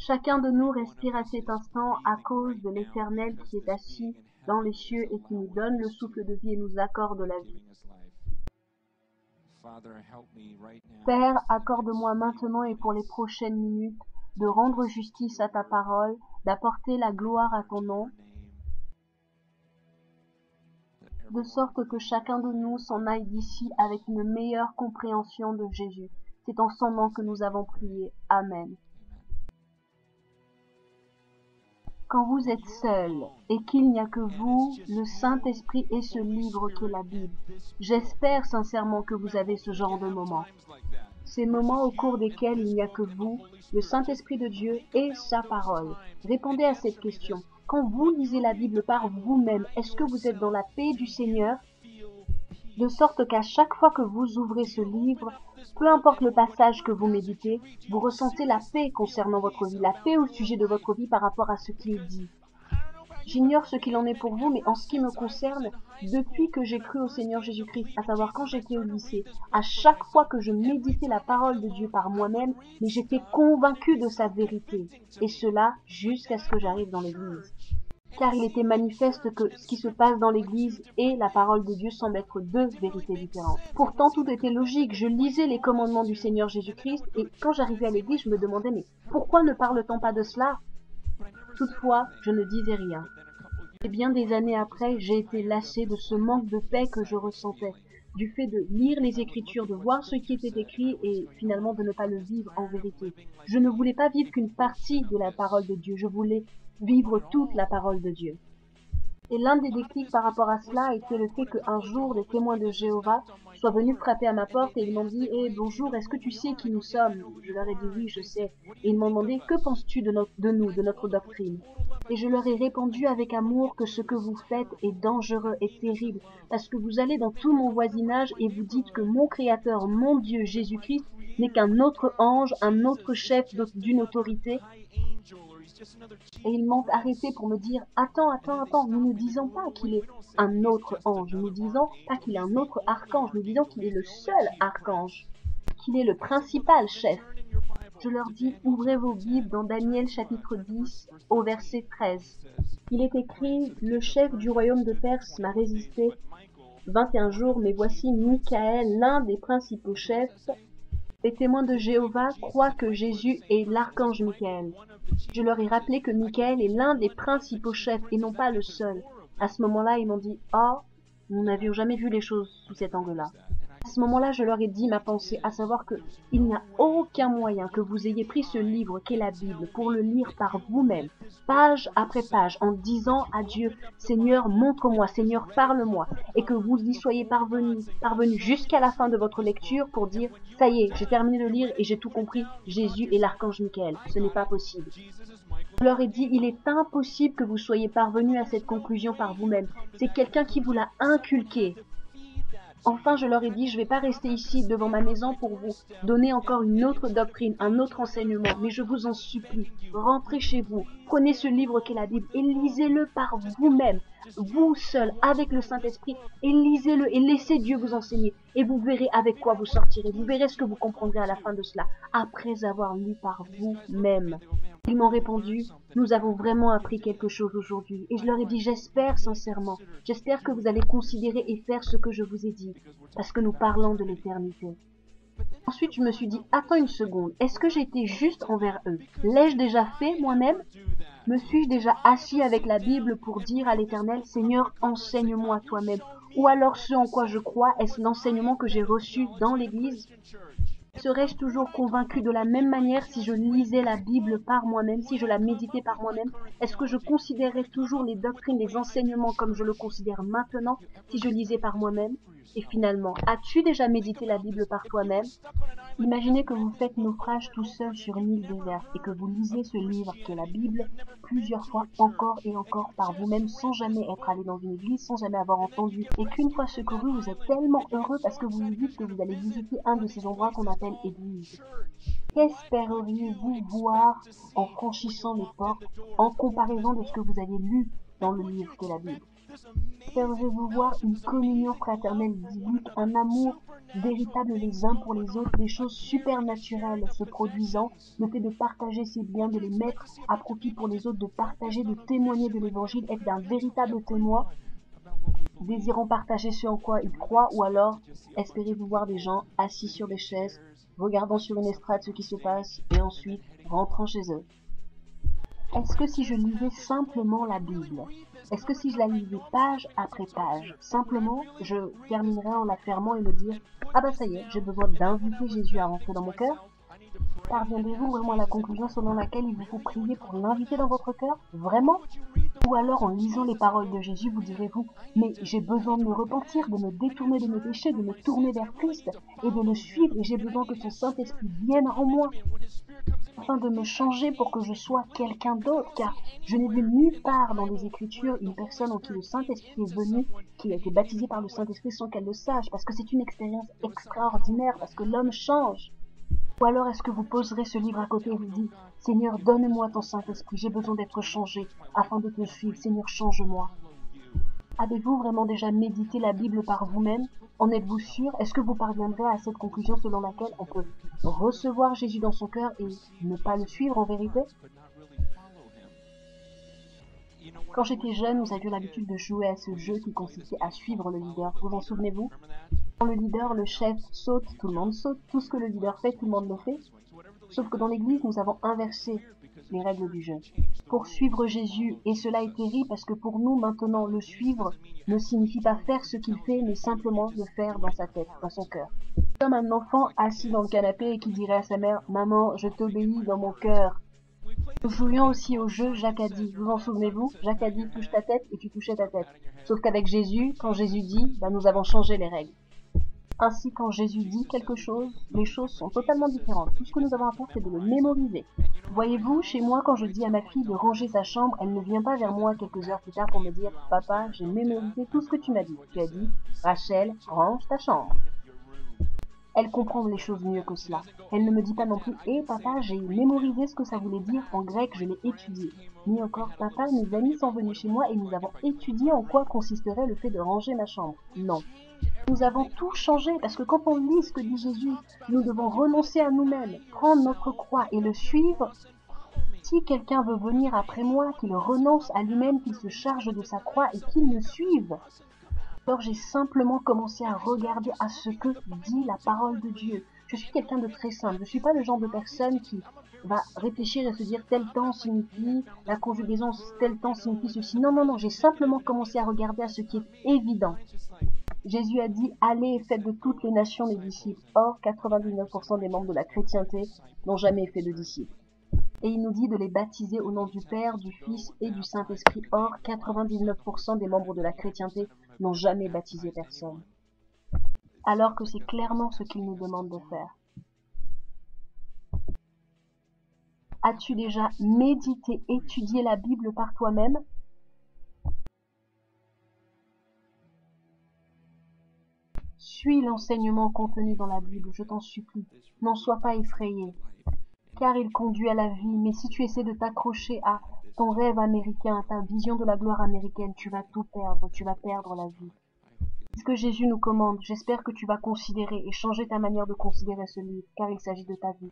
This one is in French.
Chacun de nous respire à cet instant à cause de l'Éternel qui est assis dans les cieux et qui nous donne le souffle de vie et nous accorde la vie. Père, accorde-moi maintenant et pour les prochaines minutes de rendre justice à ta parole, d'apporter la gloire à ton nom, de sorte que chacun de nous s'en aille d'ici avec une meilleure compréhension de Jésus. C'est en son nom que nous avons prié. Amen. Quand vous êtes seul et qu'il n'y a que vous, le Saint-Esprit et ce livre qu'est la Bible, j'espère sincèrement que vous avez ce genre de moments. Ces moments au cours desquels il n'y a que vous, le Saint-Esprit de Dieu et sa parole. Répondez à cette question. Quand vous lisez la Bible par vous-même, est-ce que vous êtes dans la paix du Seigneur? De sorte qu'à chaque fois que vous ouvrez ce livre, peu importe le passage que vous méditez, vous ressentez la paix concernant votre vie, la paix au sujet de votre vie par rapport à ce qui est dit. J'ignore ce qu'il en est pour vous, mais en ce qui me concerne, depuis que j'ai cru au Seigneur Jésus-Christ, à savoir quand j'étais au lycée, à chaque fois que je méditais la parole de Dieu par moi-même, mais j'étais convaincue de sa vérité, et cela jusqu'à ce que j'arrive dans l'église. Car il était manifeste que ce qui se passe dans l'église et la parole de Dieu semblent être deux vérités différentes. Pourtant, tout était logique. Je lisais les commandements du Seigneur Jésus-Christ, et quand j'arrivais à l'église, je me demandais, mais pourquoi ne parle-t-on pas de cela? Toutefois, je ne disais rien. Et bien des années après, j'ai été lassée de ce manque de paix que je ressentais, du fait de lire les Écritures, de voir ce qui était écrit et finalement de ne pas le vivre en vérité. Je ne voulais pas vivre qu'une partie de la parole de Dieu, je voulais vivre toute la parole de Dieu. Et l'un des déclics par rapport à cela était le fait qu'un jour, des témoins de Jéhovah soient venus frapper à ma porte et ils m'ont dit « Eh, bonjour, est-ce que tu sais qui nous sommes ?» Je leur ai dit « Oui, je sais. » Et ils m'ont demandé « Que penses-tu de nous, de notre doctrine ?» Et je leur ai répondu avec amour que ce que vous faites est dangereux et terrible, parce que vous allez dans tout mon voisinage et vous dites que mon Créateur, mon Dieu, Jésus-Christ, n'est qu'un autre ange, un autre chef d'une autorité. Et ils m'ont arrêté pour me dire « Attends, nous ne disons pas qu'il est un autre ange, nous disons pas qu'il est un autre archange, nous disons qu'il est le seul archange, qu'il est le principal chef. » Je leur dis « Ouvrez vos Bibles dans Daniel chapitre 10 au verset 13. Il est écrit « Le chef du royaume de Perse m'a résisté 21 jours, mais voici Michaël, l'un des principaux chefs. Les témoins de Jéhovah croient que Jésus est l'archange Michaël. » Je leur ai rappelé que Michaël est l'un des principaux chefs et non pas le seul. À ce moment-là, ils m'ont dit « Oh, nous n'avions jamais vu les choses sous cet angle-là. » À ce moment-là, je leur ai dit ma pensée, à savoir que il n'y a aucun moyen que vous ayez pris ce livre qu'est la Bible pour le lire par vous-même, page après page, en disant à Dieu « Seigneur, montre-moi, Seigneur, parle-moi » et que vous y soyez parvenu jusqu'à la fin de votre lecture pour dire « Ça y est, j'ai terminé de lire et j'ai tout compris, Jésus est l'archange Michaël. » Ce n'est pas possible. Je leur ai dit, il est impossible que vous soyez parvenu à cette conclusion par vous-même. C'est quelqu'un qui vous l'a inculqué. Enfin, je leur ai dit, je ne vais pas rester ici devant ma maison pour vous donner encore une autre doctrine, un autre enseignement, mais je vous en supplie, rentrez chez vous, prenez ce livre qu'est la Bible et lisez-le par vous-même, vous seul, avec le Saint-Esprit, et lisez-le et laissez Dieu vous enseigner, et vous verrez avec quoi vous sortirez, vous verrez ce que vous comprendrez à la fin de cela, après avoir lu par vous-même. Ils m'ont répondu, nous avons vraiment appris quelque chose aujourd'hui. Et je leur ai dit, j'espère sincèrement, j'espère que vous allez considérer et faire ce que je vous ai dit, parce que nous parlons de l'éternité. Ensuite, je me suis dit, attends une seconde, est-ce que j'ai été juste envers eux? L'ai-je déjà fait moi-même? Me suis-je déjà assis avec la Bible pour dire à l'Éternel, Seigneur, enseigne-moi toi-même? Ou alors ce en quoi je crois, est-ce l'enseignement que j'ai reçu dans l'Église? Serais-je toujours convaincu de la même manière si je lisais la Bible par moi-même, si je la méditais par moi-même? Est-ce que je considérerais toujours les doctrines, les enseignements comme je le considère maintenant si je lisais par moi-même? Et finalement, as-tu déjà médité la Bible par toi-même? Imaginez que vous faites naufrage tout seul sur une île déserte et que vous lisez ce livre que la Bible plusieurs fois encore et encore par vous-même sans jamais être allé dans une église, sans jamais avoir entendu et qu'une fois secouru, vous êtes tellement heureux parce que vous vous dites que vous allez visiter un de ces endroits qu'on appelle église. Qu'espéreriez-vous voir en franchissant les portes en comparaison de ce que vous avez lu dans le livre de la Bible? Espérez-vous voir une communion fraternelle biblique, un amour véritable les uns pour les autres, des choses supernaturelles se produisant, le fait de partager ses biens, de les mettre à profit pour les autres, de partager, de témoigner de l'évangile, être d'un véritable témoin, désirant partager ce en quoi ils croient, ou alors espérez-vous voir des gens assis sur des chaises, regardant sur une estrade ce qui se passe, et ensuite rentrant chez eux. Est-ce que si je lisais simplement la Bible, est-ce que si je la lisais page après page, simplement, je terminerais en la fermant et me dire « Ah bah ça y est, j'ai besoin d'inviter Jésus à rentrer dans mon cœur » Parviendrez-vous vraiment à la conclusion selon laquelle il vous faut prier pour l'inviter dans votre cœur? Vraiment? Ou alors en lisant les paroles de Jésus, vous direz-vous « Mais j'ai besoin de me repentir, de me détourner de mes péchés, de me tourner vers Christ et de le suivre et j'ai besoin que son Saint-Esprit vienne en moi. » afin de me changer pour que je sois quelqu'un d'autre, car je n'ai vu nulle part dans les Écritures une personne en qui le Saint-Esprit est venu, qui a été baptisée par le Saint-Esprit sans qu'elle le sache, parce que c'est une expérience extraordinaire, parce que l'homme change. Ou alors est-ce que vous poserez ce livre à côté et vous dites « Seigneur, donne-moi ton Saint-Esprit, j'ai besoin d'être changé afin de te suivre, Seigneur, change-moi. » Avez-vous vraiment déjà médité la Bible par vous-même? En êtes-vous sûr? Est-ce que vous parviendrez à cette conclusion selon laquelle on peut recevoir Jésus dans son cœur et ne pas le suivre en vérité? Quand j'étais jeune, nous avions l'habitude de jouer à ce jeu qui consistait à suivre le leader. Vous en souvenez-vous? Quand le leader, le chef, saute, tout le monde saute. Tout ce que le leader fait, tout le monde le fait. Sauf que dans l'Église, nous avons inversé les règles du jeu. Pour suivre Jésus, et cela est terrible parce que pour nous, maintenant, le suivre ne signifie pas faire ce qu'il fait, mais simplement le faire dans sa tête, dans son cœur. Comme un enfant assis dans le canapé et qui dirait à sa mère « Maman, je t'obéis dans mon cœur ». Nous jouions aussi au jeu Jacques a dit. Vous en souvenez-vous? Jacques a dit touche ta tête et tu touchais ta tête. Sauf qu'avec Jésus, quand Jésus dit, nous avons changé les règles. Ainsi, quand Jésus dit quelque chose, les choses sont totalement différentes. Tout ce que nous avons à faire, c'est de le mémoriser. Voyez-vous, chez moi, quand je dis à ma fille de ranger sa chambre, elle ne vient pas vers moi quelques heures plus tard pour me dire « Papa, j'ai mémorisé tout ce que tu m'as dit. Tu as dit, Rachel, range ta chambre. » Elle comprend les choses mieux que cela. Elle ne me dit pas non plus « Eh papa, j'ai mémorisé ce que ça voulait dire en grec, je l'ai étudié. » Ni encore « Papa, mes amis sont venus chez moi et nous avons étudié en quoi consisterait le fait de ranger ma chambre. » Non. Nous avons tout changé parce que quand on lit ce que dit Jésus, nous devons renoncer à nous-mêmes, prendre notre croix et le suivre. Si quelqu'un veut venir après moi, qu'il renonce à lui-même, qu'il se charge de sa croix et qu'il me suive. Alors j'ai simplement commencé à regarder à ce que dit la parole de Dieu. Je suis quelqu'un de très simple. Je ne suis pas le genre de personne qui va réfléchir et se dire tel temps signifie la conjugaison, tel temps signifie ceci. Non, non, non, j'ai simplement commencé à regarder à ce qui est évident. Jésus a dit « Allez et faites de toutes les nations des disciples ». Or, 99% des membres de la chrétienté n'ont jamais fait de disciples. Et il nous dit de les baptiser au nom du Père, du Fils et du Saint-Esprit. Or, 99% des membres de la chrétienté n'ont jamais baptisé personne. Alors que c'est clairement ce qu'il nous demande de faire. As-tu déjà médité, étudié la Bible par toi-même? Suis l'enseignement contenu dans la Bible, je t'en supplie. N'en sois pas effrayé, car il conduit à la vie. Mais si tu essaies de t'accrocher à ton rêve américain, à ta vision de la gloire américaine, tu vas tout perdre, tu vas perdre la vie. C'est ce que Jésus nous commande. J'espère que tu vas considérer et changer ta manière de considérer ce livre, car il s'agit de ta vie.